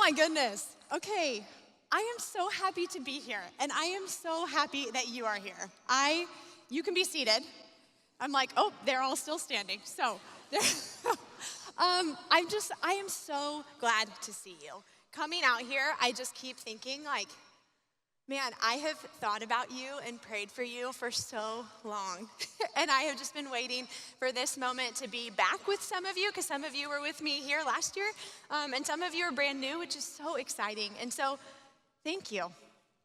my goodness. Okay, I am so happy to be here, and I am so happy that you are here. You can be seated. I'm like, oh, they're all still standing. So, I am so glad to see you. Coming out here, I just keep thinking like, man, I have thought about you and prayed for you for so long. And I have just been waiting for this moment to be back with some of you, because some of you were with me here last year, and some of you are brand new, which is so exciting. And so, thank you.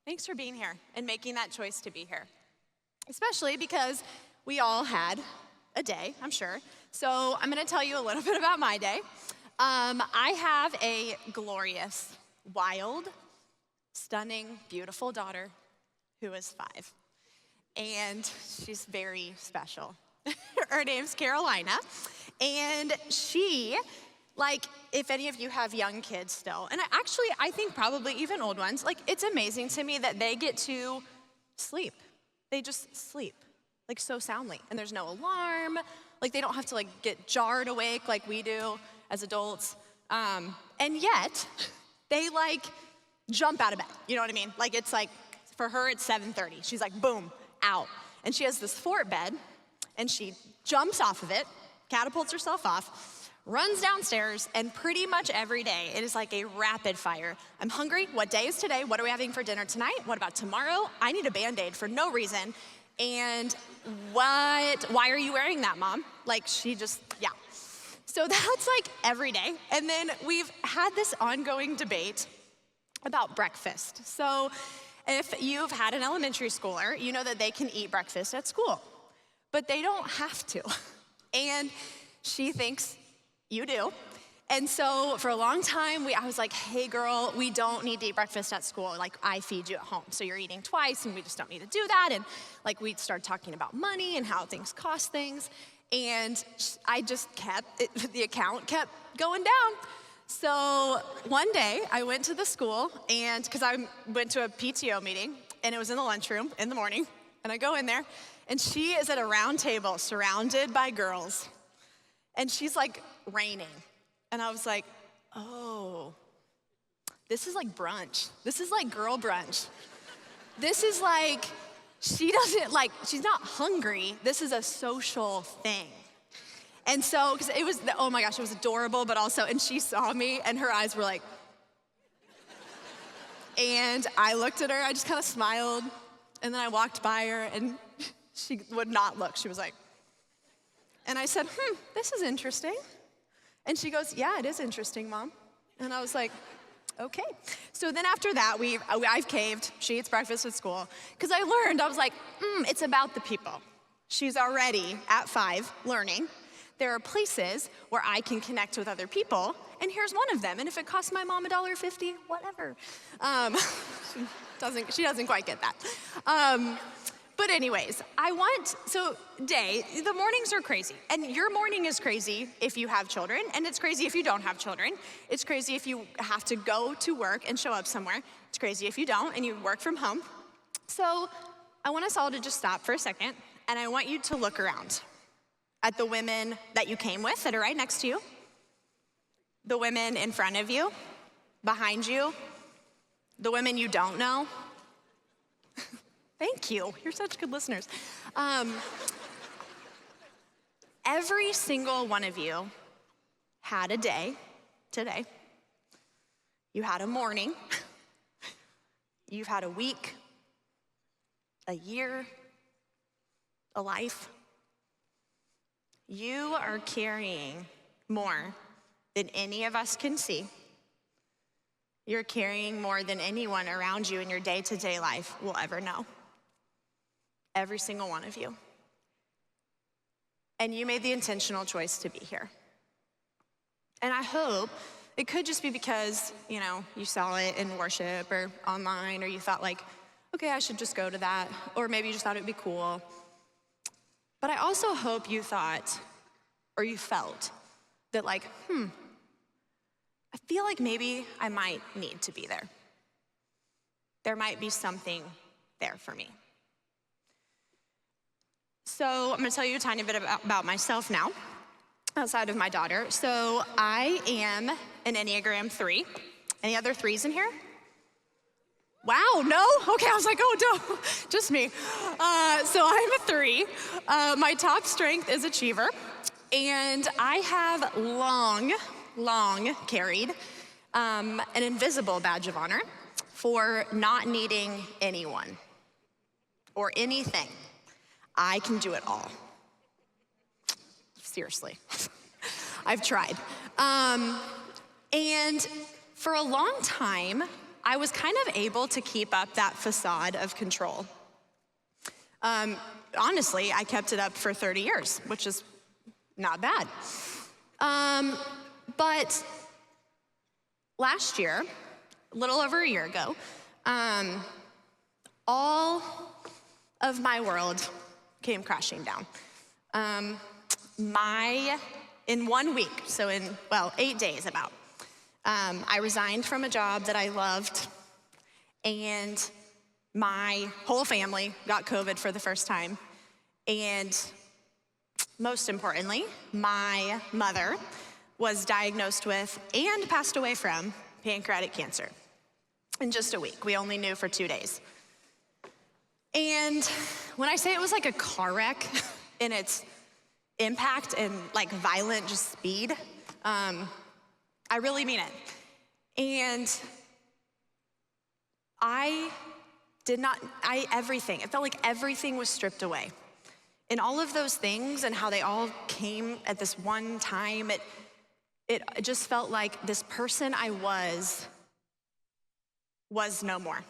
Thanks for being here and making that choice to be here. Especially because we all had a day, I'm sure. So I'm gonna tell you a little bit about my day. I have a glorious, wild, stunning, beautiful daughter who is 5. And she's very special. Her name's Carolina. And she, like, if any of you have young kids still, and I think probably even old ones, like, it's amazing to me that they get to sleep. They just sleep, like, so soundly. And there's no alarm. Like, they don't have to, like, get jarred awake like we do as adults. And yet, they, like, jump out of bed, you know what I mean? Like, it's like, for her, it's 7:30. She's like, boom, out. And she has this fort bed, and she jumps off of it, catapults herself off, runs downstairs, and pretty much every day, it is like a rapid fire. I'm hungry. What day is today? What are we having for dinner tonight? What about tomorrow? I need a Band-Aid for no reason. And why are you wearing that, Mom? Like, she just, yeah. So that's like every day. And then we've had this ongoing debate about breakfast. So if you've had an elementary schooler, you know that they can eat breakfast at school, but they don't have to. And she thinks you do. And so for a long time, I was like, hey girl, we don't need to eat breakfast at school. Like, I feed you at home. So you're eating twice and we just don't need to do that. And like, we'd start talking about money and how things cost things. And I just the account kept going down. So one day I went to the school, and because I went to a PTO meeting, and it was in the lunchroom in the morning, and I go in there, and she is at a round table surrounded by girls, and she's like raining. And I was like, oh, this is like brunch. This is like girl brunch. This is like, she's not hungry. This is a social thing. And so, because it was, oh my gosh, it was adorable, but also, and she saw me, and her eyes were like, and I looked at her, I just kind of smiled, and then I walked by her, and she would not look. She was like, and I said, this is interesting. And she goes, yeah, it is interesting, Mom. And I was like, okay. So then after that, I've caved. She eats breakfast at school. Because I learned, I was like, it's about the people. She's already at 5 learning. There are places where I can connect with other people, and here's one of them. And if it costs my mom $1.50, whatever. She doesn't quite get that. But anyways, the mornings are crazy. And your morning is crazy if you have children, and it's crazy if you don't have children. It's crazy if you have to go to work and show up somewhere. It's crazy if you don't and you work from home. So I want us all to just stop for a second, and I want you to look around at the women that you came with that are right next to you, the women in front of you, behind you, the women you don't know. Thank you, you're such good listeners. Every single one of you had a day today. You had a morning. You've had a week, a year, a life. You are carrying more than any of us can see. You're carrying more than anyone around you in your day-to-day life will ever know. Every single one of you. And you made the intentional choice to be here. And I hope it could just be because, you saw it in worship or online, or you thought like, okay, I should just go to that. Or maybe you just thought it'd be cool. But I also hope you thought, or you felt, that like, I feel like maybe I might need to be there. There might be something there for me. So I'm gonna tell you a tiny bit about myself now, outside of my daughter. So I am an Enneagram 3, Any other 3s in here? Wow, no? Okay, I was like, oh, no, just me. So I'm a 3. My top strength is achiever. And I have long carried an invisible badge of honor for not needing anyone or anything. I can do it all. Seriously, I've tried. And for a long time, I was kind of able to keep up that facade of control. Honestly, I kept it up for 30 years, which is not bad. But last year, a little over a year ago, all of my world came crashing down. In 1 week, so in, 8 days about, I resigned from a job that I loved, and my whole family got COVID for the first time. And most importantly, my mother was diagnosed with and passed away from pancreatic cancer in just a week. We only knew for 2 days. And when I say it was like a car wreck in its impact and like violent just speed, I really mean it. And everything, it felt like everything was stripped away. And all of those things and how they all came at this one time, it just felt like this person I was no more.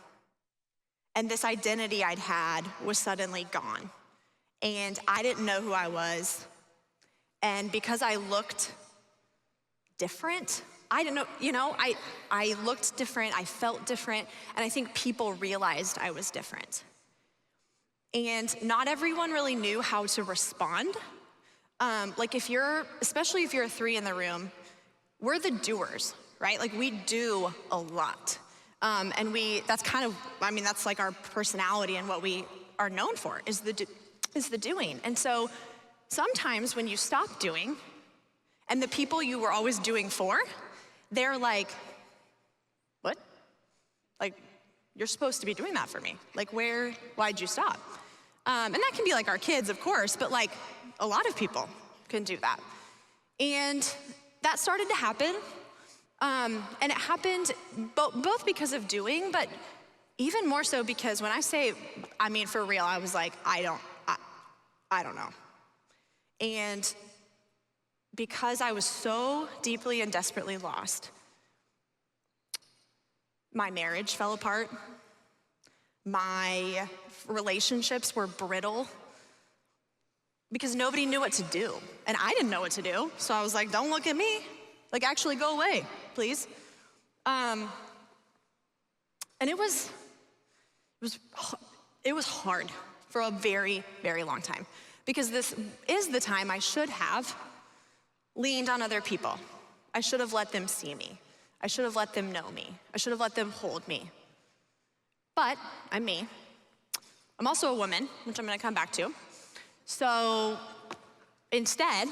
And this identity I'd had was suddenly gone. And I didn't know who I was. And because I looked different, I didn't know, I looked different, I felt different, and I think people realized I was different. And not everyone really knew how to respond. Especially if you're a 3 in the room, we're the doers, right? Like we do a lot. That's like our personality and what we are known for is the doing. And so sometimes when you stop doing, and the people you were always doing for, they're like, what? Like, you're supposed to be doing that for me. Like, why'd you stop? And that can be like our kids, of course, but like a lot of people can do that. And that started to happen. And it happened both because of doing, but even more so because when I say, for real, I was like, I don't know. And because I was so deeply and desperately lost, my marriage fell apart. My relationships were brittle because nobody knew what to do. And I didn't know what to do. So I was like, don't look at me. Like, actually go away, please. And it was hard for a very, very long time because this is the time I should have leaned on other people. I should have let them see me. I should have let them know me. I should have let them hold me. But I'm me. I'm also a woman, which I'm gonna come back to. So instead,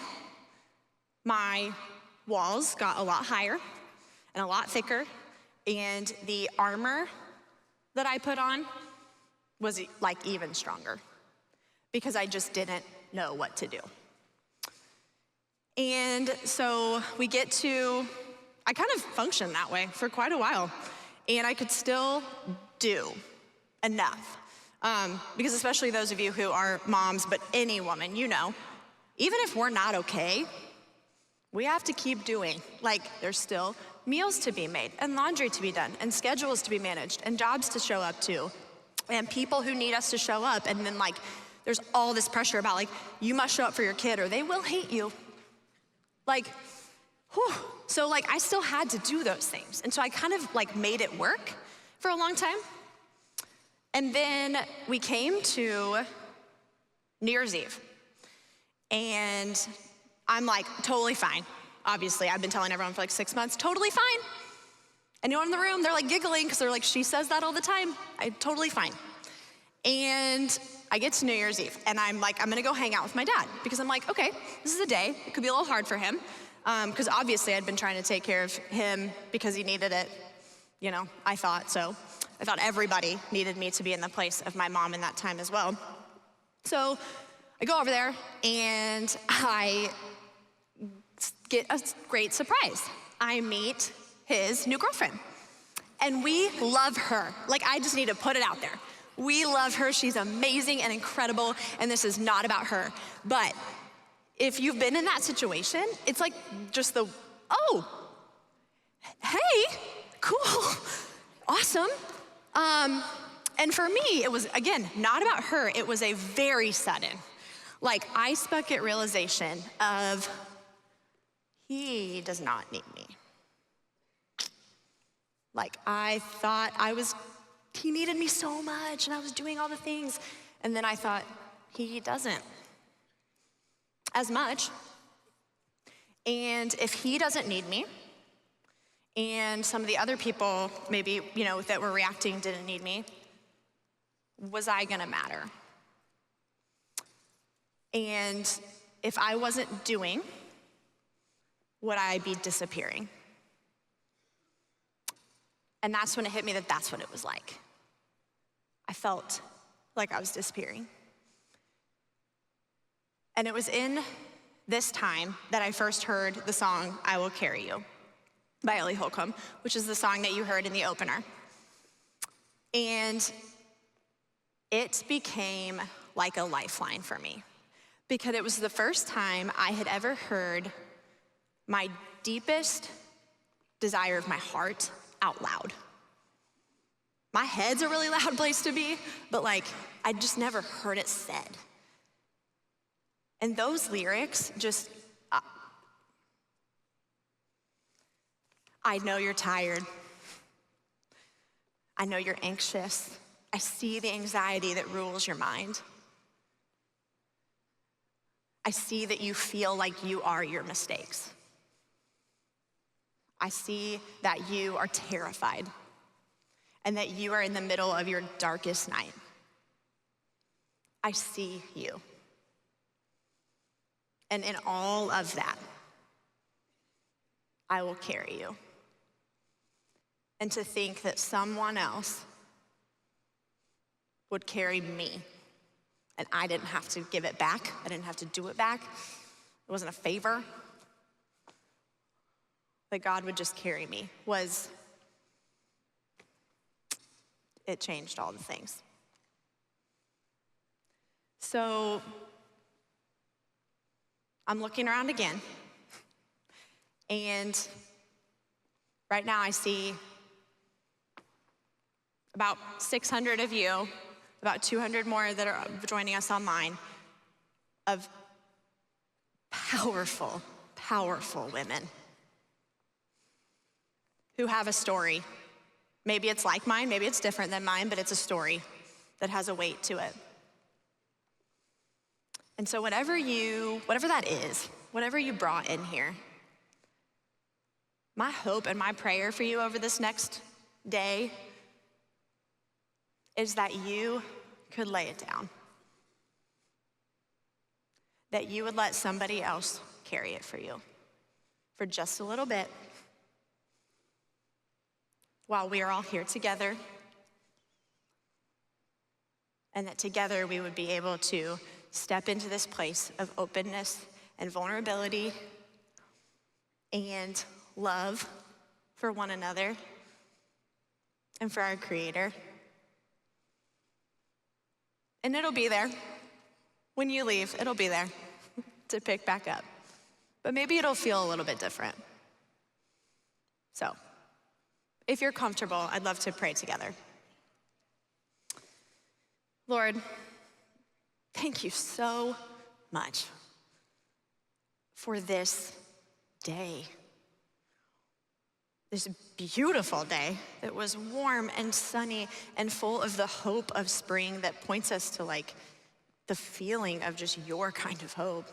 my walls got a lot higher and a lot thicker, and the armor that I put on was like even stronger because I just didn't know what to do. And so I kind of functioned that way for quite a while, and I could still do enough. Because especially those of you who are moms, but any woman, even if we're not okay, we have to keep doing. Like, there's still meals to be made, and laundry to be done, and schedules to be managed, and jobs to show up to, and people who need us to show up, and then there's all this pressure about you must show up for your kid or they will hate you. So I still had to do those things. And so I kind of made it work for a long time. And then we came to New Year's Eve. And I'm totally fine. Obviously, I've been telling everyone for 6 months, totally fine. Anyone in the room, they're giggling because they're she says that all the time. I'm totally fine. And I get to New Year's Eve and I'm gonna go hang out with my dad because I'm okay, this is a day. It could be a little hard for him because obviously I'd been trying to take care of him because he needed it I thought so. I thought everybody needed me to be in the place of my mom in that time as well. So I go over there and I get a great surprise. I meet his new girlfriend. And we love her. Like, I just need to put it out there. We love her. She's amazing and incredible, and this is not about her. But if you've been in that situation, it's like just oh, hey, cool, awesome. And for me, it was, again, not about her. It was a very sudden, like, ice bucket realization of, he does not need me. Like, I thought he needed me so much, and I was doing all the things. And then I thought, he doesn't as much. And if he doesn't need me, and some of the other people maybe, that were reacting didn't need me, was I gonna matter? And if I wasn't doing, would I be disappearing? And that's when it hit me that that's what it was like. I felt like I was disappearing. And it was in this time that I first heard the song, "I Will Carry You" by Ellie Holcomb, which is the song that you heard in the opener. And it became like a lifeline for me, because it was the first time I had ever heard my deepest desire of my heart out loud. My head's a really loud place to be, but like, I just never heard it said. And those lyrics just, I know you're tired. I know you're anxious. I see the anxiety that rules your mind. I see that you feel like you are your mistakes. I see that you are terrified and that you are in the middle of your darkest night. I see you. And in all of that, I will carry you. And to think that someone else would carry me, and I didn't have to give it back. I didn't have to do it back. It wasn't a favor. That God would just carry me it changed all the things. So I'm looking around again, and right now I see about 600 of you, about 200 more that are joining us online, of powerful, powerful women who have a story. Maybe it's like mine, maybe it's different than mine, but it's a story that has a weight to it. And so whatever that is, whatever you brought in here, my hope and my prayer for you over this next day is that you could lay it down. That you would let somebody else carry it for you for just a little bit, while we are all here together, and that together we would be able to step into this place of openness and vulnerability and love for one another and for our Creator. And it'll be there. When you leave, it'll be there to pick back up. But maybe it'll feel a little bit different. So, if you're comfortable, I'd love to pray together. Lord, thank you so much for this day. This beautiful day that was warm and sunny and full of the hope of spring that points us to like the feeling of just your kind of hope.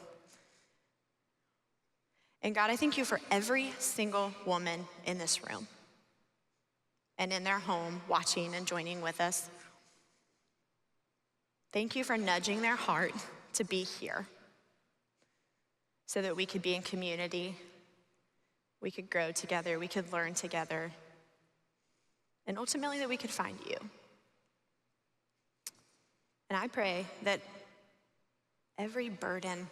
And God, I thank you for every single woman in this room and in their home watching and joining with us. Thank you for nudging their heart to be here so that we could be in community, we could grow together, we could learn together, and ultimately that we could find you. And I pray that every burden,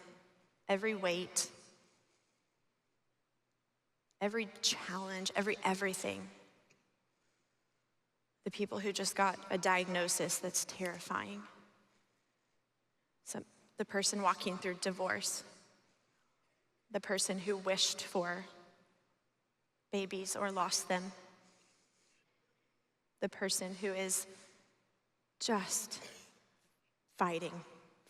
every weight, every challenge, everything, the people who just got a diagnosis that's terrifying, the person walking through divorce, the person who wished for babies or lost them, the person who is just fighting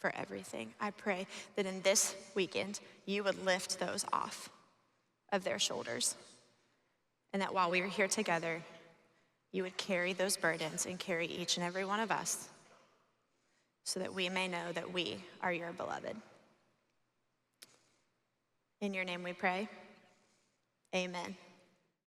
for everything. I pray that in this weekend, you would lift those off of their shoulders. And that while we are here together, you would carry those burdens and carry each and every one of us so that we may know that we are your beloved. In your name we pray, amen.